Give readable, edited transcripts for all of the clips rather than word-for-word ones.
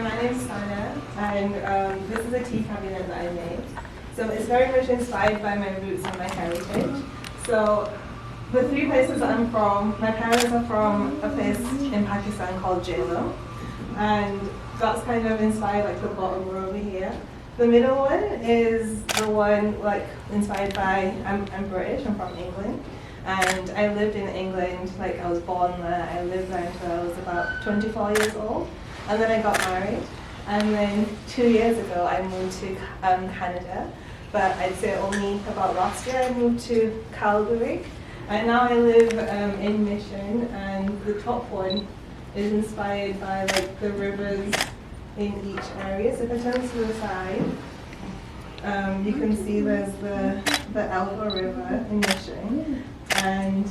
my name is Sanna, and this is a tea cabinet that I made. So it's very much inspired by my roots and my heritage. So the three places that I'm from, my parents are from a place in Pakistan called Jalo, and that's kind of inspired like the bottom row over here. The middle one is the one like inspired by, I'm British, I'm from England. And I lived in England, like I was born there, I lived there until I was about 24 years old. And then I got married. And then 2 years ago I moved to Canada. But I'd say only about last year I moved to Calgary. And now I live in Mission, and the top one is inspired by like the rivers in each area. So if I turn to the side, you can see there's the Elba River in Mission. And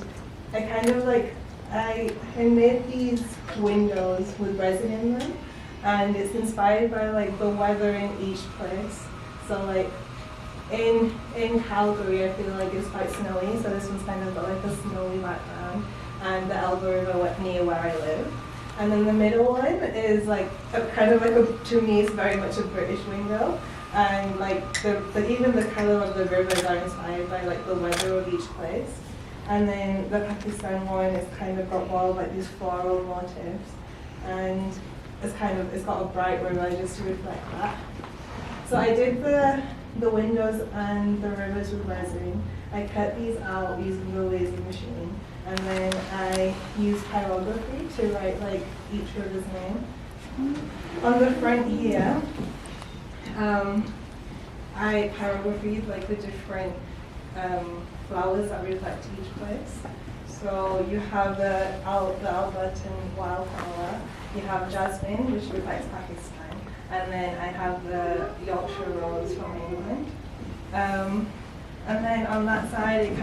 I kind of like, I made these windows with resin in them, and it's inspired by like the weather in each place. So like in Calgary, I feel like it's quite snowy, so this one's kind of got like a snowy background, and the Elba River near where I live. And then the middle one is like kind of like to me, it's very much a British window. And like even the color of the rivers are inspired by like the weather of each place. And then the Pakistan one is kind of got more of like these floral motifs, and it's got a bright river just to reflect that. So I did the windows and the rivers with resin. I cut these out using the laser machine, and then I used pyrography to write like each river's name. On the front here, I pyrographied like the different flowers that reflect each place. So you have the Albertan wildflower, you have jasmine, which reflects Pakistan, and then I have the Yorkshire rose from England. And then on that side,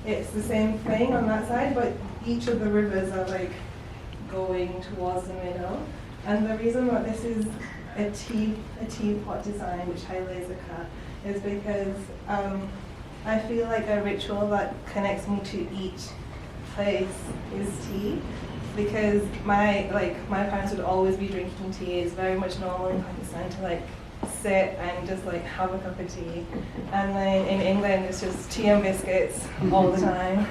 it's the same thing on that side, but each of the rivers are like going towards the middle. And the reason that this is a teapot design, which I laser cut, is because I feel like a ritual that connects me to each place is tea, because my parents would always be drinking tea. It's very much normal in Pakistan to like sit and just like have a cup of tea, and then in England it's just tea and biscuits all the time.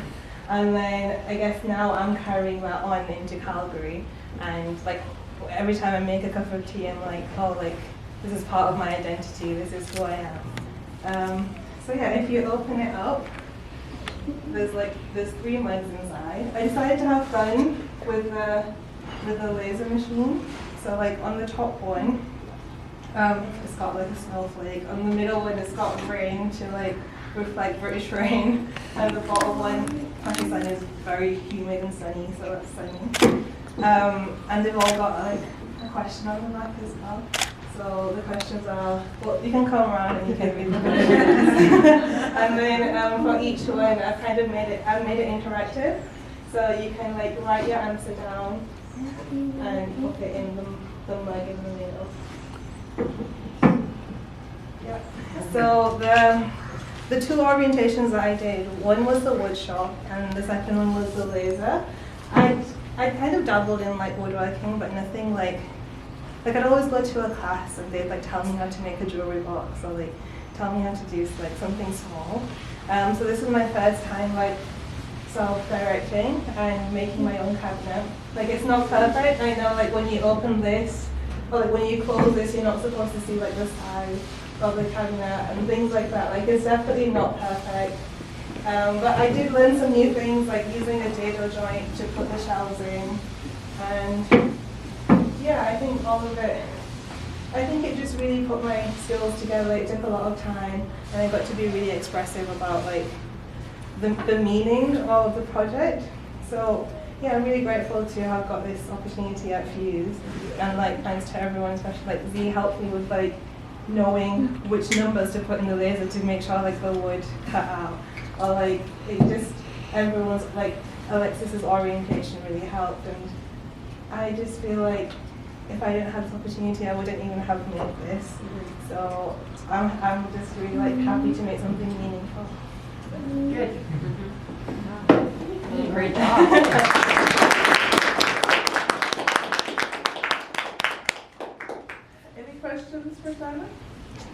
And then I guess now I'm carrying that on into Calgary, and like every time I make a cup of tea, I'm like, oh, like this is part of my identity. This is who I am. So yeah, if you open it up, there's 3 mugs inside. I decided to have fun with the laser machine. So like on the top one, it's got like a snowflake. On the middle one, it's got rain to like reflect British rain. And the bottom one, Pakistan is very humid and sunny, so that's sunny. And they've all got like a question on the back as well. So the questions are, well, you can come around and you can read the questions. And then for each one, I've made it interactive. So you can like write your answer down and put it in the mug in the middle. Yeah. So the 2 orientations that I did, one was the wood shop and the second one was the laser. I kind of dabbled in like woodworking, but nothing like I'd always go to a class and they'd like tell me how to make a jewelry box, or like tell me how to do like something small. So this is my first time like self-directing and making my own cabinet. Like it's not perfect. I know like when you open this, or like when you close this, you're not supposed to see like the size of the cabinet and things like that. Like it's definitely not perfect. But I did learn some new things, like using a dado joint to put the shelves in, and yeah, I think all of it, I think it just really put my skills together. It took a lot of time, and I got to be really expressive about like the meaning of the project. So yeah, I'm really grateful to have got this opportunity at Fuse, and like thanks to everyone, especially like Z helped me with like knowing which numbers to put in the laser to make sure like the wood cut out, or like it just, everyone's like Alexis's orientation really helped, and I just feel like if I didn't have this opportunity, I wouldn't even have made this. So I'm just really like happy to make something meaningful. Good. Great job. questions for Sanna?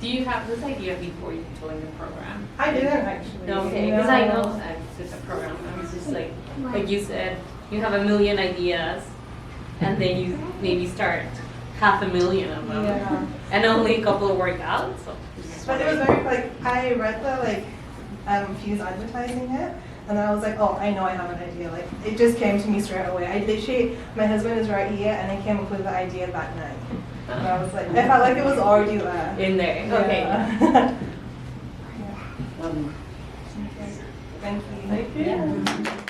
Do you have this idea before you joined the program? I didn't actually. Okay, because I know that it's a program. I was just like you said, you have a million ideas, and then you maybe start 500,000 of them, Yeah. and only a couple work out. So, But it was very, like, I read the, Fuse advertising it, and then I was like, oh, I know I have an idea. Like, it just came to me straight away. I literally, my husband is right here, and I came up with the idea that night. And I was like, I felt like it was already there. in there. Okay. Yeah. Thank you. Thank you.